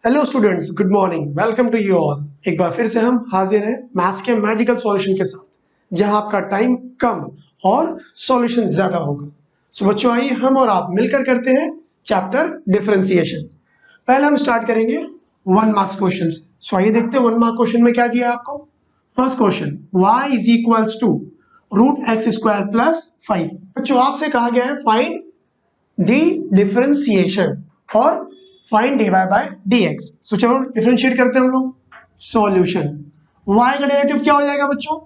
Hello students, good morning. Welcome to you all. एक बार फिर से हम हाजिर हैं मैथ्स के मैजिकल सॉल्यूशन के साथ, जहां आपका टाइम कम और सॉल्यूशन ज्यादा होगा। सो बच्चों, आइए हम और आप मिलकर करते हैं चैप्टर डिफरेंशिएशन। पहले हम स्टार्ट करेंगे 1 मार्क्स क्वेश्चन से। सो आइए देखते हैं 1 मार्क क्वेश्चन में क्या दिया है आपको। First question, y is equals to root x square plus 5। बच्चों, आपसे कहा गया है फाइंड दी डिफरेंशिएशन और find dy bye dx। So चलो डिफरेंशिएट करते हैं हम लोग। सॉल्यूशन, y का डेरिवेटिव क्या हो जाएगा बच्चों?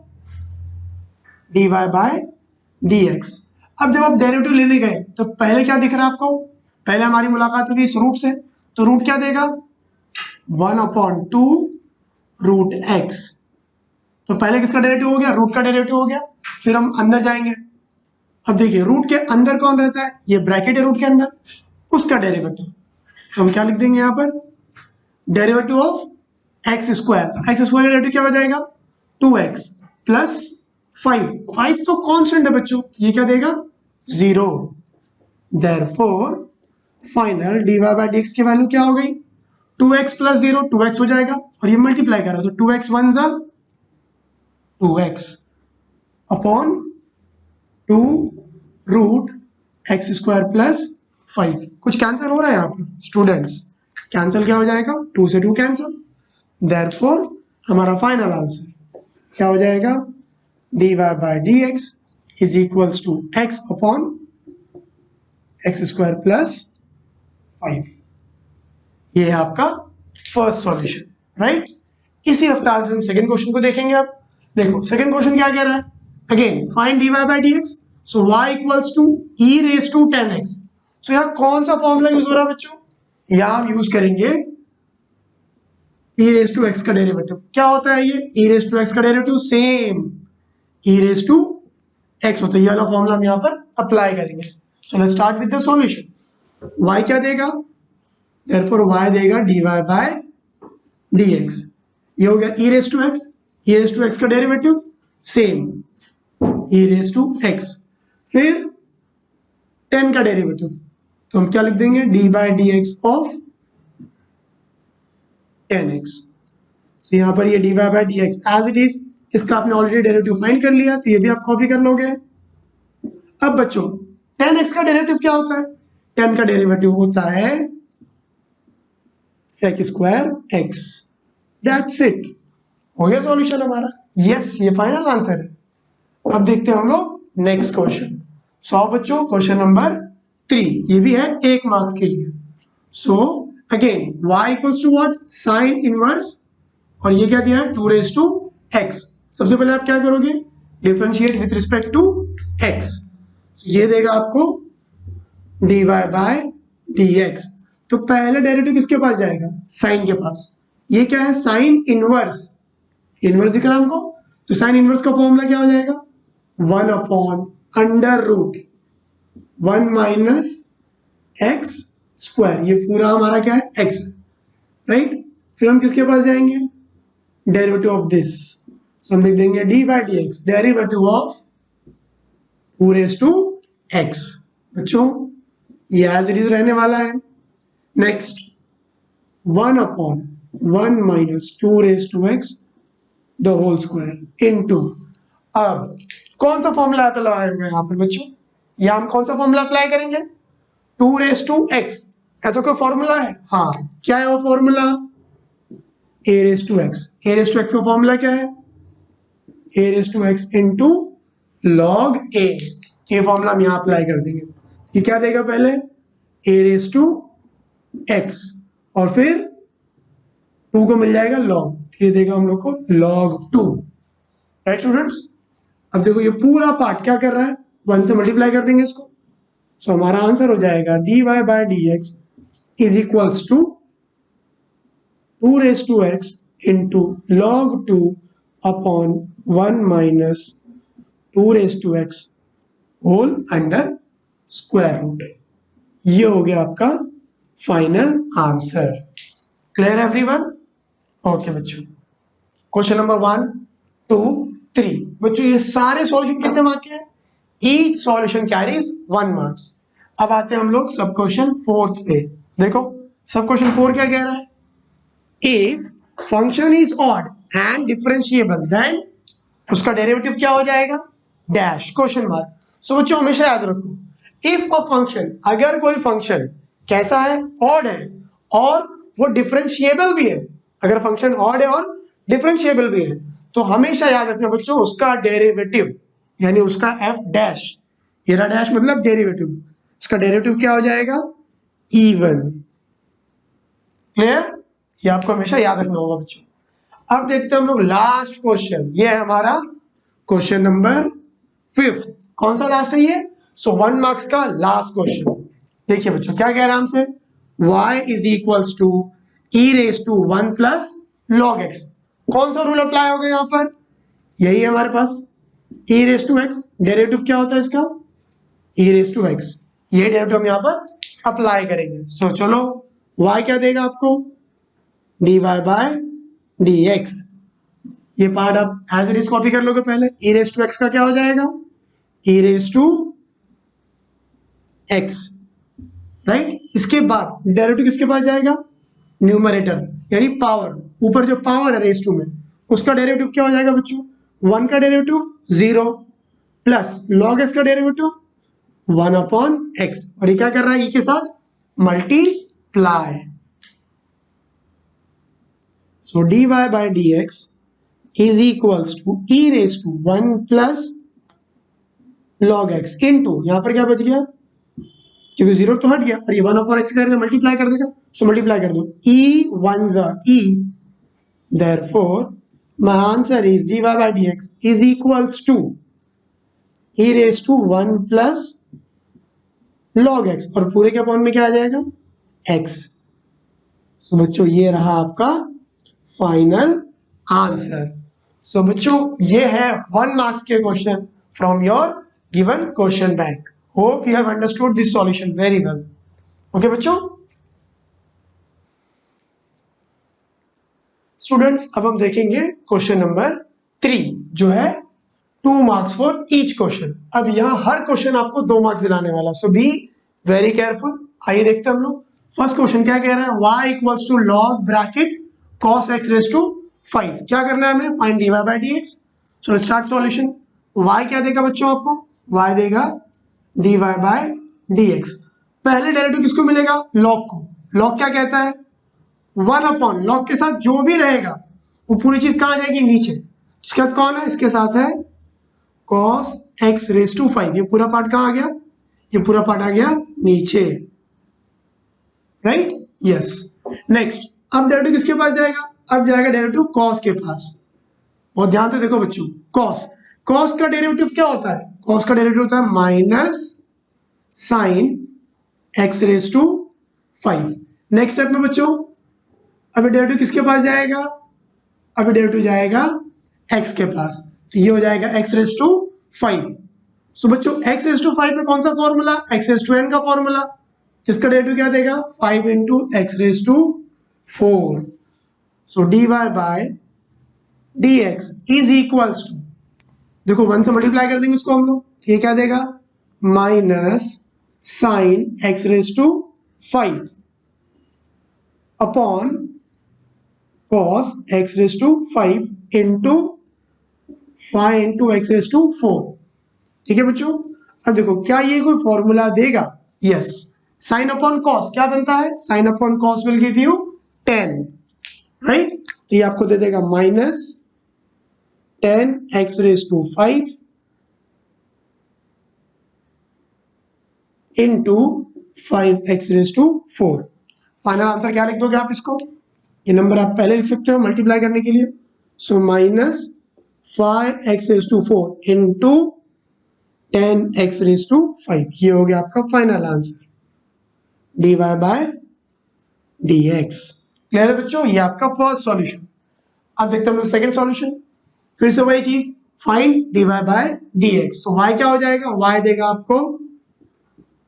dy bye dx। अब जब आप डेरिवेटिव लेने गए तो पहले क्या दिख रहा है आपको? पहले हमारी मुलाकात हुई इस रूट से, तो रूट क्या देगा? 1/2 रूट x। तो पहले किसका डेरिवेटिव हो गया? रूट का डेरिवेटिव हो गया। फिर हम अंदर जाएंगे। अब देखिए, रूट के अंदर कौन रहता है? ये ब्रैकेट है रूट के अंदर, उसका डेरिवेटिव। तो हम क्या लिख देंगे यहाँ पर? Derivative of x square. तो एक्स स्क्वायर का डेरिवेटिव क्या हो जाएगा? 2x plus 5। 5 तो कांस्टेंट है बच्चों, ये क्या देगा? 0। Therefore final dy bye dx की वैल्यू क्या हो गई? 2x प्लस 0, 2x हो जाएगा और ये मल्टीप्लाई कर रहा है। सो 2x 1 जा 2x upon 2 root x square plus 5। कुछ कैंसिल हो रहा है यहाँ पर स्टूडेंट्स? कैंसिल क्या हो जाएगा? 2 से 2 कैंसिल। देयरफॉर हमारा फाइनल आंसर क्या हो जाएगा? dy bye dx is equals to x upon x square plus 5। ये है आपका फर्स्ट सॉल्यूशन, राइट। इसी रफ्तार से हम सेकंड क्वेश्चन को देखेंगे। अब देखो सेकंड क्वेश्चन क्या कह रहा है? Again find dy bye dx। So y equals to e raise to 10x। So यहाँ कौन सा फॉर्मूला यूज हो रहा है बच्चों? यहाँ हम यूज करेंगे e रेज टू एक्स का डेरिवेटिव। क्या होता है ये e रेज टू एक्स का derivative? Same e raise to x होता है। ये वाला फॉर्मूला हम यहाँ पर अप्लाई करेंगे। So let's start with the solution. y क्या देगा? देयरफॉर y देगा dy बाय dx। ये हो गया e raise to x. e raise to x का derivative same e raise to x. फिर 10 का डेरिवेटिव, तो हम क्या लिख देंगे? dy bye dx of 10x। तो यहाँ पर ये dy bye dx as it is, इसका आपने ऑलरेडी डेरिवेटिव फाइंड कर लिया, तो ये भी आप कॉपी कर लोगे। अब बच्चों 10x का डेरिवेटिव क्या होता है? 10 का डेरिवेटिव होता है sec square x। That's it. हो गया सॉल्यूशन हमारा। यस, ये फाइनल आंसर है। अब देखते हैं हम लोग नेक्स्ट क्वेश्चन। सो बच्चों क्वेश्चन नंबर 3, ये भी है 1 मार्क्स के लिए। So again y equals to what? Sine inverse, और ये क्या दिया है? 2 रेज टू x। सबसे पहले आप क्या करोगे? Differentiate with respect to x। ये देगा आपको dy बाय dx। तो पहले डेरिवेटिव किसके पास जाएगा? साइन के पास। ये क्या है? Sine inverse. इनवर्स दिख रहा है हमको, तो साइन इनवर्स का फॉर्मूला क्या हो जाएगा? 1 upon under root 1 minus x square. ये पूरा हमारा क्या है? x, right. फिर हम किसके पास जाएंगे? Derivative of this. सो हम लिख देंगे d by d x, derivative of 2 raise to x। बच्चों ये एज इट इज रहने वाला है। Next 1 upon 1 minus 2 raise to x the whole square into. अब कौन सा फॉर्मूला अप्लाई होगा यहाँ पर बच्चों? या हम कौन सा फॉर्मूला अप्लाई करेंगे? 2 रेज टू x। ऐसा कोई फॉर्मूला है? हाँ, क्या है वो formula? a raise to x। a raise to x का फॉर्मूला क्या है? a raise to x into log a। ये फॉर्मूला हम यहाँ अप्लाई कर देंगे। ये क्या देगा? पहले a रेज टू x और फिर 2 को मिल जाएगा log, ये देगा हम लोग को log 2, राइट स्टूडेंट्स। अब देखो ये पूरा पार्ट क्या कर रहा है? 1 से मल्टीप्लाई कर देंगे इसको। सो हमारा आंसर हो जाएगा dy bye dx is equals to 2 raise to x into log 2 upon 1 minus 2 raise to x whole under square root. ये हो गया आपका final answer. Clear everyone? Okay बच्चों, क्वेश्चन नंबर 1, 2, 3। बच्चों ये सारे सॉल्यूशन कितने मार्क के हैं? Each solution carries 1 marks. अब आते हैं हम लोग सब क्वेश्चन 4 पे। देखो सब क्वेश्चन 4 क्या कह रहा है? If function is odd and differentiable then उसका डेरिवेटिव क्या हो जाएगा, डैश क्वेश्चन मार्क। सो बच्चों हमेशा याद रखो, इफ अ फंक्शन, अगर कोई फंक्शन कैसा है, ऑड है और वो डिफरेंशिएबल भी है, अगर फंक्शन ऑड है और डिफरेंशिएबल भी है, तो हमेशा याद रखना बच्चों उसका डेरिवेटिव यानी उसका एफ डैश, ये रहा डैश मतलब डेरिवेटिव, उसका डेरिवेटिव क्या हो जाएगा, इवन। क्लियर, ये आपको हमेशा याद रखना होगा बच्चों। अब देखते हैं हम लोग लास्ट क्वेश्चन, ये है हमारा क्वेश्चन नंबर 5। कौन सा लास्ट है ये, सो 1 मार्क्स का लास्ट क्वेश्चन। देखिए बच्चों क्या कह रहा है हमसे, y is equals to e raise to 1 plus log x. कौन सा रूल अप्लाई होगा यहाँ पर, यही है हमारे पास, ई रेस टू एक्स, डेरिवेटिव क्या होता है इसका, ई रेस टू एक्स, ये डेरिवेटिव हम यहाँ पर अप्लाई करेंगे। सो चलो y क्या देगा आपको, dy बाय dx, ये पार्ट आप एज इट इज कॉपी कर लोगे पहले, ई रेस टू एक्स का क्या हो जाएगा, ई रेस टू एक्स, राइट। इसके बाद डेरिवेटिव किसके पास जाएगा, न्यूमरेटर यानी पावर, ऊपर जो पावर है रेस टू में उसका डेरिवेटिव क्या हो जाएगा बच्चों, 1 का डेरिवेटिव 0 प्लस लॉग एक्स का डेरिवेटिव 1 अपॉन एक्स, और ये क्या कर रहा है, ई के साथ multiply. So dy by dx is equals to e raised to 1 plus log x into, यहां पर क्या बच गया, क्योंकि 0 तो हट गया और ये 1 अपॉन x करके मल्टीप्लाई कर देगा, सो मल्टीप्लाई कर दो, e 1 जा e, therefore my answer is dy by dx is equals to e raised to 1 plus log x, और पूरे के अपॉन में क्या आ जाएगा, x। सो बच्चों ये रहा आपका फाइनल आंसर। सो बच्चों ये है 1 मार्क्स के question from your given question bank. Hope you have understood this solution very well. Okay बच्चों, स्टूडेंट्स अब हम देखेंगे क्वेश्चन नंबर 3 जो है 2 मार्क्स फॉर ईच क्वेश्चन। अब यहाँ हर क्वेश्चन आपको 2 मार्क्स दिलाने वाला, सो बी वेरी केयरफुल। आइए देखते हैं हम लोग। फर्स्ट क्वेश्चन क्या कह रहा है, y equals to log bracket cos x raise to 5, क्या करना है हमें, find dy by dx। So start solution. y क्या देगा बच्चों आपको, y देगा dy by dx। पहले डेरिवेटिव किसको मिलेगा, log को। log क्या कहता है, 1 अपॉन, log के साथ जो भी रहेगा वो पूरी चीज कहाँ जाएगी, नीचे। इसके साथ कौन है, इसके साथ है cos x रेज टू 5, ये पूरा पार्ट कहाँ आ गया, ये पूरा पार्ट आ गया नीचे, राइट, यस। नेक्स्ट, अब डेरिवेटिव किसके पास जाएगा, अब जाएगा डेरिवेटिव cos के पास। और ध्यान से देखो बच्चों, cos का डेरिवेटिव क्या होता है, cos का डेरिवेटिव होता है minus sine x raise to 5। Next step में बच्चों अभी डेरिवेटिव किसके पास जाएगा, अभी डेरिवेटिव जाएगा x के पास, तो ये हो जाएगा x रेज टू 5। सो बच्चों x रेज टू 5 में कौन सा formula, x raise to n का फॉर्मूला, जिसका डेरिवेटिव क्या देगा, 5 into x raise to 4। So dy by dx is equals to, देखो 1 से मल्टीप्लाई कर देंगे उसको हम लोग, तो ये क्या देगा, minus sine x raise to 5 upon cos x raise to 5 into 5 into x raise to 4। ठीक है बच्चों, अब देखो क्या ये कोई फॉर्मूला देगा, यस। साइन अपॉन कॉस क्या बनता है, sine upon cos will give you 10, right. तो ये आपको दे देगा minus 10 x raise to 5 into 5 x raise to 4। Final answer क्या लिख दोगे आप इसको, ये नंबर आप पहले लिख सकते हो मल्टीप्लाई करने के लिए। So minus 5 x raise to 4 into 10 x raise to 5, ये हो गया आपका final answer, dy bye dx। Clear है बच्चों, ये आपका फर्स्ट सॉल्यूशन। अब देखते हैं हम लोग सेकंड सॉल्यूशन, फिर से वही चीज, फाइंड dy बाय dx। तो y क्या हो जाएगा, y देगा आपको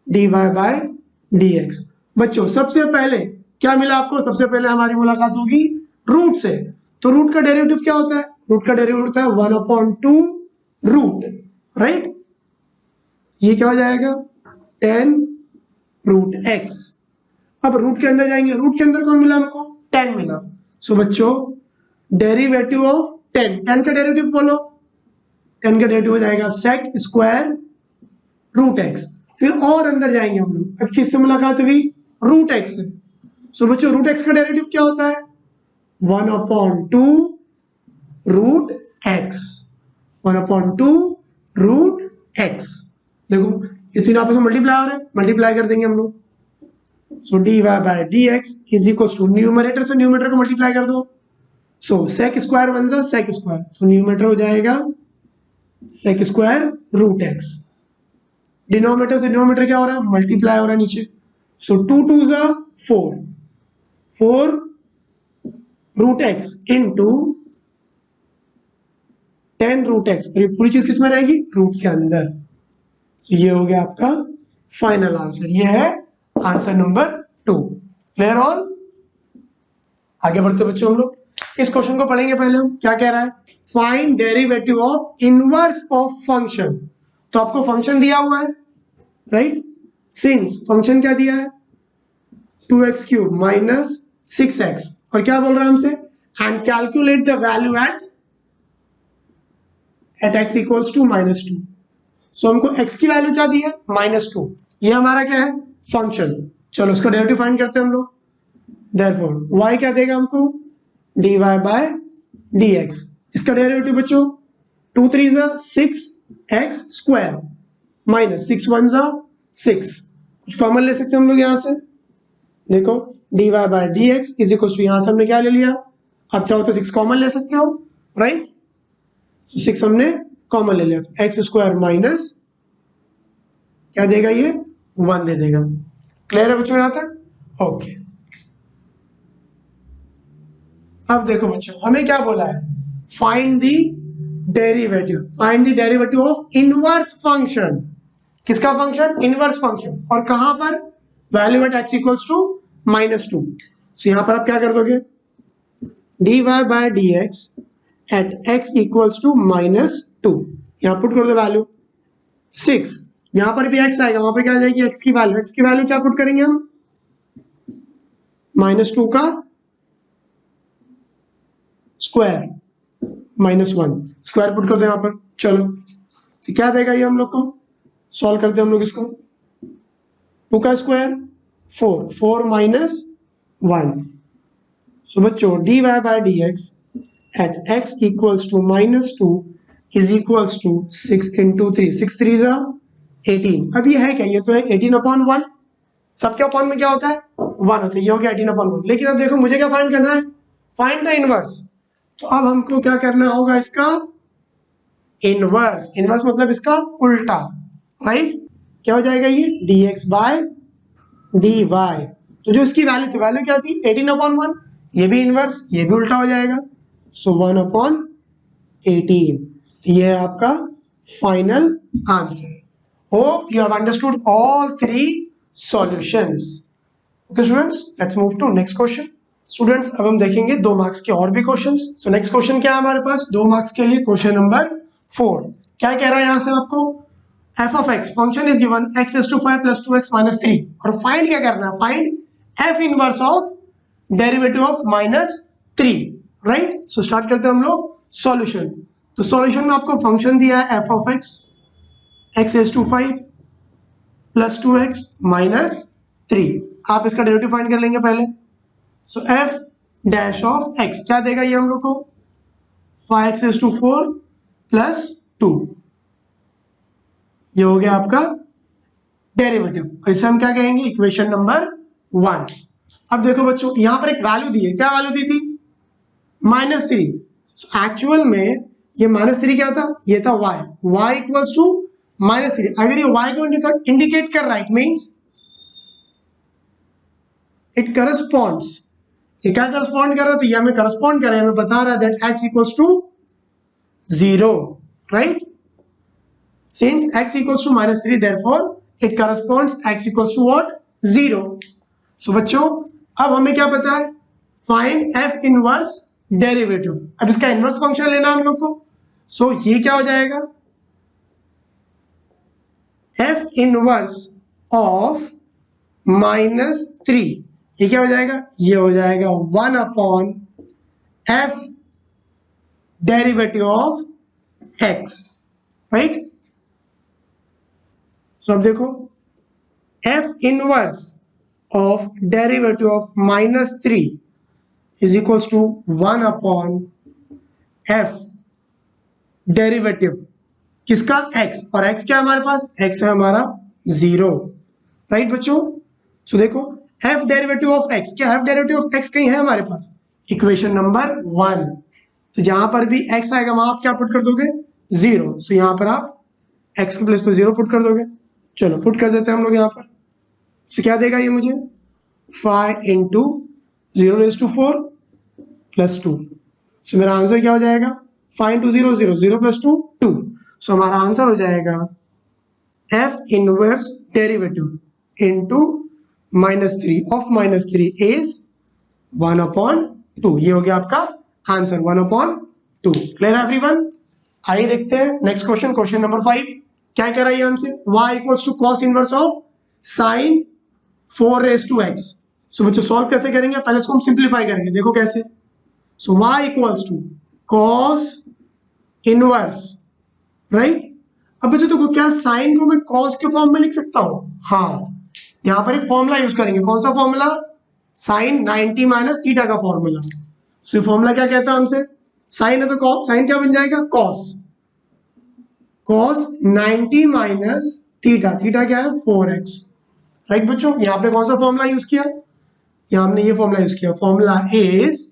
dy बाय dx। बच्चों सबसे पहले क्या मिला आपको, सबसे पहले हमारी मुलाकात होगी रूट से, तो रूट का डेरिवेटिव क्या होता है, रूट का डेरिवेटिव होता है 1/2 रूट, राइट। ये क्या हो जाएगा 10 रूट x। अब रूट के अंदर जाएंगे, रूट के अंदर कौन मिला हमको, 10 मिला, सो बच्चों डेरिवेटिव ऑफ 10 का डेरिवेटिव बोलो, 10 का डेरिवेटिव हो जाएगा सेक स्क्वायर रूट एक्स। फिर और अंदर जाएंगे हम लोग, अब किससे मुलाकात हुई, रूट एक्स से। सो बच्चों रूट एक्स का डेरिवेटिव क्या होता है, 1/2 रूट एक्स, 1/2 रूट एक्स। देखो ये तीन आपस में मल्टीप्लाई हो रहे हैं, मल्टीप्लाई कर देंगे हम लोग। So dy bye dx is equal to numerator से न्यूमरेटर को मल्टीप्लाई कर दो। सो सेक स्क्वायर बन जा सेक स्क्वायर, तो न्यूमरेटर हो जाएगा sec square root x. Denominator से डिनोमिनेटर क्या हो रहा है, मल्टीप्लाई हो रहा है नीचे। सो 2 2 जा 4 root x into 10 root x, और ये पूरी चीज किसमें रहेगी, रूट के अंदर। तो ये हो गया आपका फाइनल आंसर, ये है आंसर नंबर 2। Clear all. आगे बढ़ते बच्चों हम लोग इस क्वेश्चन को पढ़ेंगे। पहले हम क्या कह रहा है, find derivative of inverse of function. तो आपको फंक्शन दिया हुआ है, राइट। सिंस फंक्शन क्या दिया है, 2x³ माइनस 6x, और क्या बोल रहा है हमसे, and calculate the value at x equals to -2। So हमको x की वैल्यू क्या दी है, -2। ये हमारा क्या है, फंक्शन। चलो उसका डेरिवेटिव फाइंड करते हैं हम लोग। देयरफॉर y क्या देगा हमको, dy बाय dx। इसका डेरिवेटिव बच्चों 2 3 जा 6x स्क्वायर माइनस 6 1 जा 6। कुछ कॉमन ले सकते हैं हम लोग यहाँ से, देखो dy bye dx is equal to, यहाँ से हमने क्या ले लिया, अब चाहो तो 6 कॉमन ले सकते हो, राइट। सो 6 हमने कॉमन ले लिया, एक्स स्क्वायर माइनस क्या देगा ये, 1 दे देगा। क्लियर है बच्चों यहाँ तक, ओके। अब देखो बच्चों हमें क्या बोला है, find the derivative of inverse function. किसका फंक्शन, इनवर्स फंक्शन, और कहां पर, value at x equals to -2। So यहां पर आप क्या कर दोगे, dy bye dx at x equals to -2, यहां पुट कर दो वैल्यू 6, यहां पर भी x आएगा, वहां पर क्या आ जाएगी x की वैल्यू क्या पुट करेंगे हम, -2 का स्क्वायर -1 स्क्वायर पुट कर दो यहाँ पर। चलो तो क्या देगा ये हम लोग को, सॉल्व करते हैं हम लोग इसको। 2 का स्क्वायर 4 माइनस 1। सो बच्चों dy bye dx at x equals to -2 is equals to 6 into 3, 6 3 जा 18। अब ये है क्या, ये तो है 18/1। सबके अपॉन में क्या होता है, 1 होता है, ये हो गया 18/1। लेकिन अब देखो मुझे क्या फाइंड करना है, फाइंड द इनवर्स। तो अब हमको क्या करना होगा, इसका इनवर्स। इनवर्स मतलब इसका उल्टा, राइट। क्या हो जाएगा ये, dx बाय dy। तो जो इसकी वैल्यू थी, वैल्यू क्या थी 18/1, ये भी इनवर्स, ये भी उल्टा हो जाएगा। सो 1/18। ये है आपका final answer. Hope you have understood all 3 solutions. Okay students, let's move to next question. Students अब हम देखेंगे 2 मार्क्स के और भी क्वेश्चंस। तो नेक्स्ट क्वेश्चन क्या है हमारे पास, 2 मार्क्स के लिए क्वेश्चन नंबर 4। क्या कह रहा है यहाँ से आपको, f of x function is given x is to 5 plus 2x minus 3, और फाइंड क्या करना है, find f inverse of derivative of -3, right. So start करते हैं हम लोग सॉल्यूशन। तो सॉल्यूशन में आपको फंक्शन दिया है f of x is to 5 plus 2x minus 3। आप इसका डेरिवेटिव फाइंड कर लेंगे पहले। सो f डैश ऑफ x क्या देगा ये हम लोग को, 5x is to 4 plus 2, ये हो गया आपका डेरिवेटिव, और इसे हम क्या कहेंगे, इक्वेशन नंबर 1। अब देखो बच्चों यहां पर एक वैल्यू दी है, क्या वैल्यू दी थी, -3। एक्चुअल में ये -3 क्या था, ये था y इक्वल्स टू -3। अगर ये y को इंडिकेट कर रहा है, इट मीन्स इट करस्पॉन्ड्स। ये क्या करस्पॉन्ड कर रहा है, तो ये हमें करस्पॉन्ड कर रहा है, हमें बता रहा है that x equals to 0, right. Since x equals to -3, therefore it corresponds x equals to what, 0. So बच्चों अब हमें क्या पता है, find f इनवर्स डेरिवेटिव। अब इसका इनवर्स फंक्शन लेना हम लोग को। सो ये क्या हो जाएगा, f इनवर्स ऑफ -3, ये क्या हो जाएगा, ये हो जाएगा 1/√3 f derivative of x, right. So अब देखो f inverse of derivative of -3 is equals to 1 upon f derivative किसका, x, और x क्या है हमारे पास, x है हमारा 0, राइट बच्चों। सो देखो f डेरिवेटिव ऑफ x, क्या f डेरिवेटिव ऑफ x कहीं है हमारे पास, इक्वेशन नंबर 1। तो जहां पर भी x आएगा वहां आप क्या पुट कर दोगे, 0। सो यहां पर आप x के प्लेस पे 0 पुट कर दोगे। चलो पुट कर देते हैं हम लोग यहाँ पर। सो क्या देगा ये मुझे, 5 इंटू 0⁴ प्लस 2। सो मेरा आंसर क्या हो जाएगा, 5 इंटू 0 0 0 प्लस 2 2। सो हमारा आंसर हो जाएगा f inverse derivative into -3 of -3 is 1 upon 2। ये हो गया आपका आंसर 1 अपॉन 2। Clear everyone. आइए देखते हैं नेक्स्ट क्वेश्चन, क्वेश्चन नंबर 5। क्या कह रहा है हमसे, y equals to cos inverse of sine 4⁻⁴x। So बच्चों सॉल्व कैसे करेंगे, पहले इसको हम सिंप्लीफाई करेंगे, देखो कैसे। So y equals to cos inverse, right. अब बच्चों देखो क्या साइन को मैं कॉस के फॉर्म में लिख सकता हूं, हाँ। यहां पर एक फॉर्मूला यूज करेंगे, कौन सा फॉर्मूला, साइन 90 माइनस थीटा का फॉर्मूला। सो फॉर्मूला क्या कहता है हमसे, साइन है तो कॉस, साइन क्या बन जाएगा, cos, cos 90 minus theta, theta क्या है 4x, राइट बच्चों। यहां पे कौन सा फॉर्मूला यूज किया, यहां हमने ये फॉर्मूला यूज किया, formula is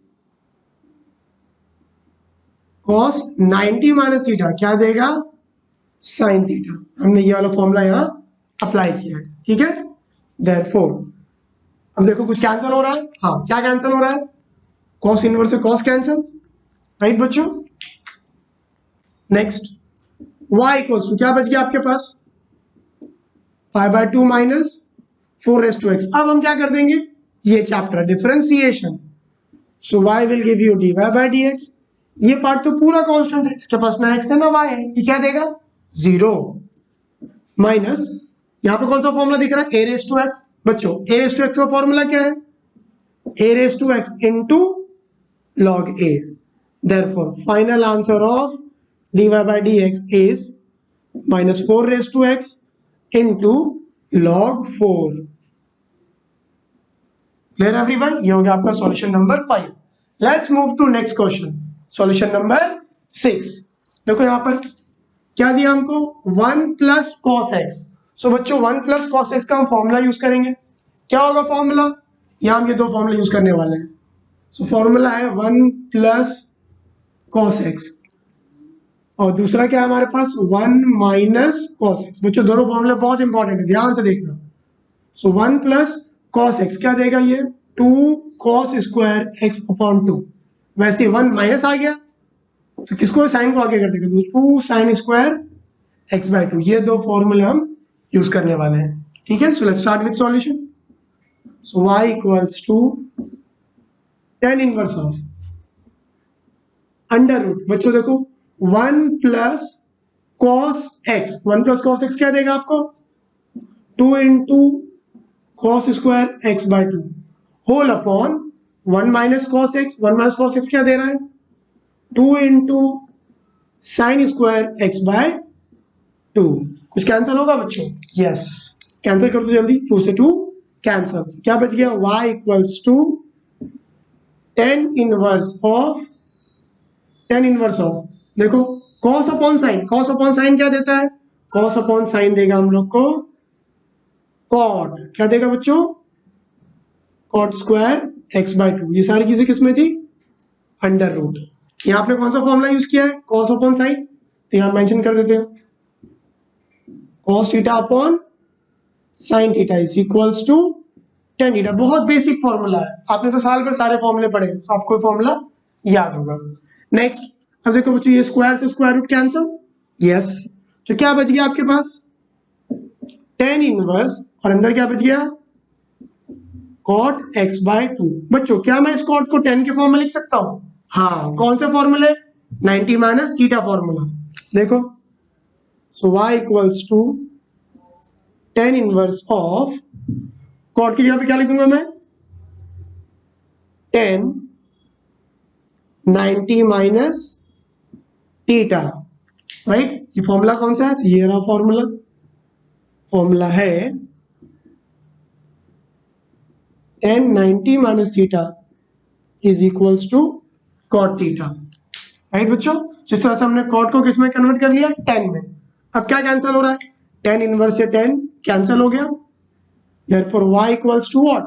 cos 90 minus theta क्या देगा, साइन थीटा। हमने ये वाला फॉर्मूला यहाँ अप्लाई किया है, ठीक है। देयरफॉर अब देखो कुछ कैंसिल हो रहा है, हाँ क्या कैंसिल हो रहा है, cos इनवर्स से cos कैंसिल, राइट बच्चों। नेक्स्ट y इक्वल्स टू क्या बच गया आपके पास, 5/2 माइनस 4⁻x। अब हम क्या कर देंगे, ये chapter differentiation. So y will give you dy/dx। ये पार्ट तो पूरा कांस्टेंट है, इसके पास ना x है ना y है, ये क्या देगा 0 माइनस, यहाँ पे कौन सा फॉर्मूला दिख रहा है, a⁻x। बच्चों a⁻x का फॉर्मूला क्या है, a⁻x into log a। Therefore final answer of dy/dx is -4⁻x into log 4। Clear everyone, ये हो गया आपका solution number 5। Let's move to next question, solution number 6। देखो यहाँ पर क्या दिया हमको, 1 प्लस कॉस एक्स। सो बच्चों 1 प्लस कॉस एक्स का हम फॉर्मूला यूज करेंगे, क्या होगा फॉर्मूला, यहाँ हम ये दो फॉर्मूला यूज करने वाले हैं। सो फॉर्मूला है 1 प्लस कॉस एक्स और दूसरा क्या है हमारे पास 1 माइनस कॉस एक्स। बच्चों दोनों फॉर्मूले बहुत इंपॉर्टेंट है, ध्यान से देखना। सो 1 प्लस कॉस एक्स क्या देगा ये, 2 कॉस स्क्वायर एक्स अपॉन 2। वैसे 1 माइनस आ गया तो किसको, साइन को आगे कर देगा, 2 साइन स्क्वायर x/2। ये दो फॉर्मूले हम यूज करने वाले हैं, ठीक है। So let's start with solution. So y equals to tan inverse of under root. बच्चों देखो 1 plus cos x, 1 plus cos x क्या देगा आपको, 2 into cos square x/2 whole upon 1 minus cos x, 1 minus cos x क्या दे रहा है, 2 into sine square x/2। कुछ कैंसिल होगा बच्चों, यस कैंसिल कर दो जल्दी, 2 से 2 कैंसिल, क्या बच गया, y equals to tan inverse of देखो cos upon sine, cos upon sine क्या देता है, cos अपॉन साइन देगा हम लोग को cot, क्या देगा बच्चों, cot स्क्वायर x/2। ये सारी चीजें किसमें थी, अंडर रूट। यहाँ पे कौन सा फॉर्मूला यूज किया है, cos अपॉन साइन, तो यहाँ मेंशन कर देते हैं cos theta upon sine theta is equals to tan theta. बहुत बेसिक फॉर्मूला है, आपने तो साल भर सारे फॉर्मूले पढ़े, तो आपको फॉर्मूला याद होगा। नेक्स्ट अब देखो बच्चों ये स्क्वायर से स्क्वायर रूट कैंसिल, यस। तो क्या बच गया आपके पास, tan इनवर्स और अंदर क्या बच गया, cot x/2। बच्चों क्या मैं इस cot को tan के फॉर्म में लिख सकता हूँ, हाँ कौन सा फॉर्मूला, 90 माइनस थीटा फॉर्मूला। देखो so y equals to tan inverse of cot की जगह पे क्या लिख दूंगा मैं, tan 90 माइनस थीटा, राइट। ये फॉर्मूला कौन सा है? तो ये रहा फॉर्मूला है tan 90 minus theta is equals to cot theta, right बच्चों। जिस तरह से हमने cot को किस में कन्वर्ट कर लिया? tan में। अब क्या कैंसिल हो रहा है? tan इनवर्स से tan कैंसिल हो गया, therefore y equals to what?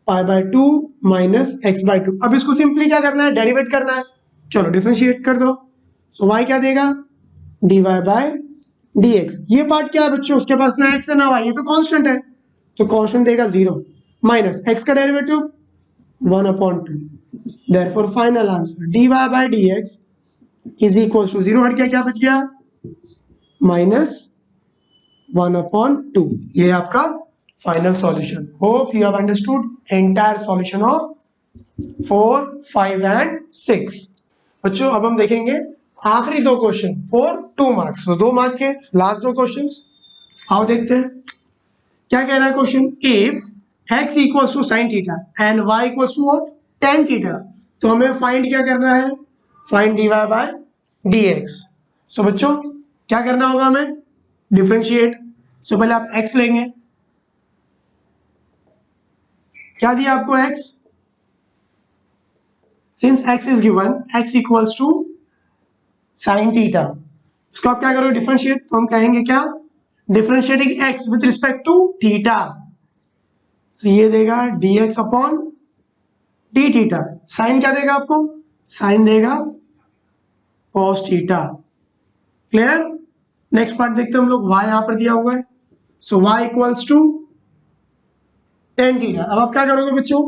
Pi by 2 minus x by 2। अब इसको सिंपली क्या करना है? डेरिवेट करना है। चलो डिफरेंशिएट कर दो। सो y क्या देगा? dy bye dx। ये पार्ट क्या है बच्चों? उसके पास ना x है ना y, ये तो कांस्टेंट है, तो कांस्टेंट देगा 0 माइनस x का derivative 1/2। Therefore final answer dy bye dx is equal to 0 हट गया, क्या बच गया? माइनस 1/2। ये आपका final solution. Hope you have understood entire solution of 4, 5 and 6। बच्चों अब हम देखेंगे आखिरी दो क्वेश्चन फॉर 2 मार्क्स। तो 2 मार्क के लास्ट दो क्वेश्चंस, आओ देखते हैं क्या कह रहा है question. If x equals to sine theta and y equals to what? tan theta. तो हमें फाइंड क्या करना है? Find dy bye dx। So बच्चों क्या करना होगा हमें? डिफरेंशिएट। सो पहले आप x लेंगे, क्या दिया आपको x? Since x is given x equals to sine theta, इसको आप क्या करोगे? डिफरेंशिएट। तो हम कहेंगे क्या? Differentiating x with respect to theta. So ये देगा dx upon d theta. Sine क्या देगा आपको? साइन देगा cos theta. Clear? Next part देखते हैं हम लोग। y यहां पर दिया हुआ है, so y equals to tan theta. अब आप क्या करोगे बच्चों?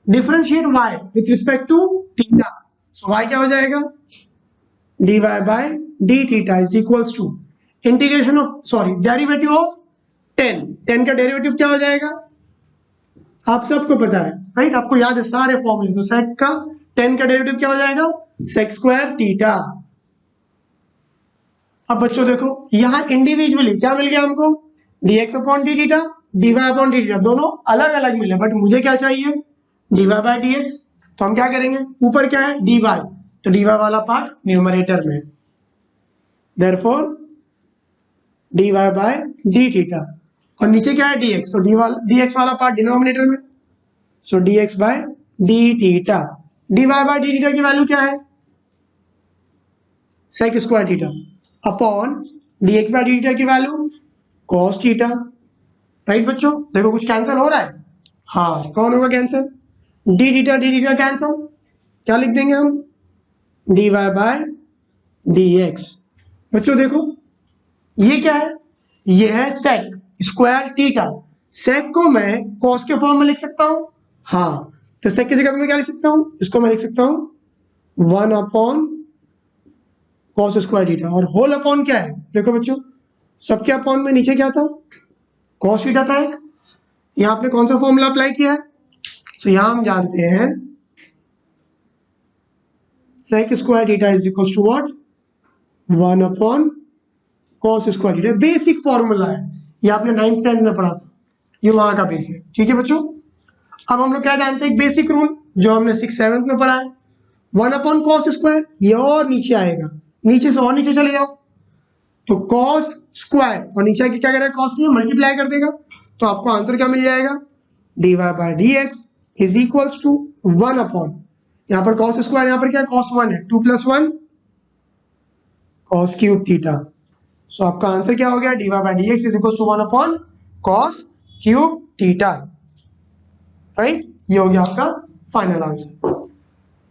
Differentiate y with respect to theta. So y क्या हो जाएगा? dy by d theta is equals to integration of derivative of tan का डेरिवेटिव क्या हो जाएगा? आप सबको पता है, राइट? आपको याद है सारे फॉर्मूले। तो sec का tan का डेरिवेटिव क्या हो जाएगा? sec square theta. अब बच्चों देखो यहां इंडिविजुअली क्या मिल गया हमको? dx upon d theta, dy upon d theta, दोनों अलग अलग मिले, बट मुझे क्या चाहिए? dy bye dx। तो हम क्या करेंगे? ऊपर क्या है? dy, तो dy वाला पार्ट न्यूमरेटर में, therefore dy by d theta, और नीचे क्या है? dx, तो dx वाला पार्ट डिनोमिनेटर में, so dx by d theta. dy by d theta की वैल्यू क्या है? sec square theta upon dx by d theta की वैल्यू cos थीटा, राइट बच्चों? देखो कुछ कैंसिल हो रहा है? हाँ, कौन होगा कैंसिल? डी थीटा कैंसिल, क्या लिख देंगे हम? dy bye dx। बच्चों देखो ये क्या है? ये है sec स्क्वायर थीटा। sec को मैं cos के फॉर्म में लिख सकता हूं, हाँ, तो sec की जगह पे मैं क्या लिख सकता हूं? इसको मैं लिख सकता हूं 1 अपॉन cos स्क्वायर थीटा, और होल अपॉन क्या है? देखो बच्चों सबके अपॉन में नीचे क्या था? cos थीटा था एक। यहाँ आपने कौन सा फॉर्मूला अप्लाई किया है? सो यहाँ हम जानते हैं sec square theta is equal to what? 1 upon cos square theta. Basic formula है, ये आपने 9th 10th में पढ़ा था, ये वहां का बेस है, ठीक है बच्चों। अब हम लोग क्या जानते हैं? एक बेसिक रूल जो हमने 6th 7th में पढ़ा है, 1 अपॉन cos स्क्वायर, ये और नीचे आएगा, नीचे से और नीचे चले जाओ, तो cos स्क्वायर और नीचे आके क्या करेगा? cos से मल्टीप्लाई कर देगा, तो आपको आंसर क्या मिल जाएगा? dy bye dx is equals to 1 upon, यहाँ पर cos स्क्वायर, यहाँ पर क्या? cos 1 है, 2 + 1 cos क्यूब थीटा। सो आपका आंसर क्या हो गया? dy bye dx is equals to 1 upon cos cube theta, right? ये हो गया आपका फाइनल आंसर।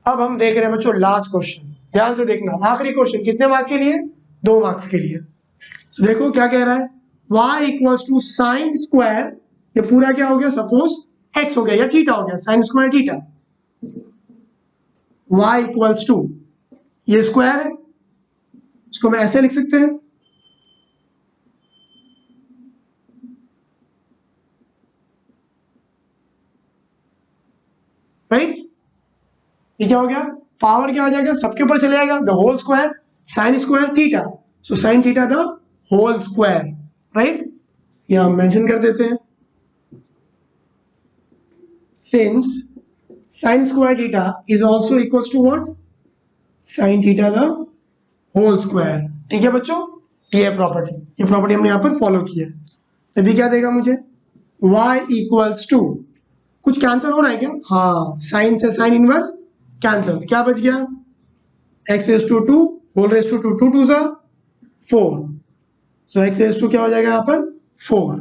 अब हम देख रहे हैं बच्चों लास्ट क्वेश्चन, ध्यान से देखना। आखिरी क्वेश्चन कितने मार्क के लिए? 2 मार्क्स के लिए। तो देखो क्या कह रहा है? y equals to sine square, ये पूरा क्या हो गया? सपोज x हो गया या थीटा हो गया, sine square theta. y equals to, ये स्क्वायर है, इसको मैं ऐसे लिख सकते हैं, राइट? ये क्या हो गया? पावर क्या हो जाएगा? सबके ऊपर चले जाएगा, the whole square sine square theta, so sine theta the whole square, right? ये हम मेंशन कर देते हैं, since sin square theta is also equals to what? sin theta the whole square। ठीक है बच्चों, ये प्रॉपर्टी हमने यहाँ पर फॉलो की है। अभी क्या देगा मुझे? y इक्वल्स टू, कुछ कैंसिल हो रहा है क्या? हाँ, साइन से साइन इनवर्स कैंसिल, क्या बच गया? x raise to 2 whole raise to 2, 2 2 ज़ा 4, सो x रेज टू क्या हो जाएगा यहाँ पर? 4।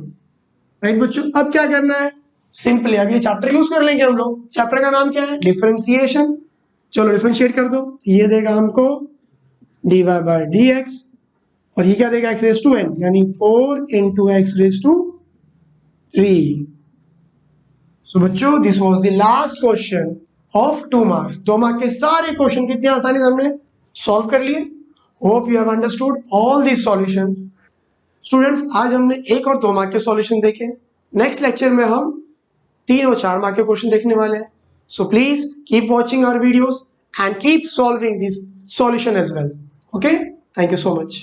राइट बच्चों, अब क्या करना है? सिंपली अब ये चैप्टर यूज कर लेंगे हम लोग। चैप्टर का नाम क्या है? डिफरेंशिएशन। चलो डिफरेंशिएट कर दो। ये देगा हमको dy बाय dx, और ये क्या देगा? x रेज टू n, यानी 4 इंटू x रेज टू 3। सो बच्चों, this was the last question of 2 marks. 2 marks के सारे क्वेश्चन कितनी आसानी से हमने सॉल्व कर लिए। Hope you have understood all this solution. Students, आज हमने 1 और 2 मार्क के सॉल्यूशन देखे। नेक्स्ट लेक्चर में हम 3 और 4 मार्क के क्वेश्चन देखने वाले हैं। So please keep watching our videos and keep solving this solution as well. Okay, thank you so much.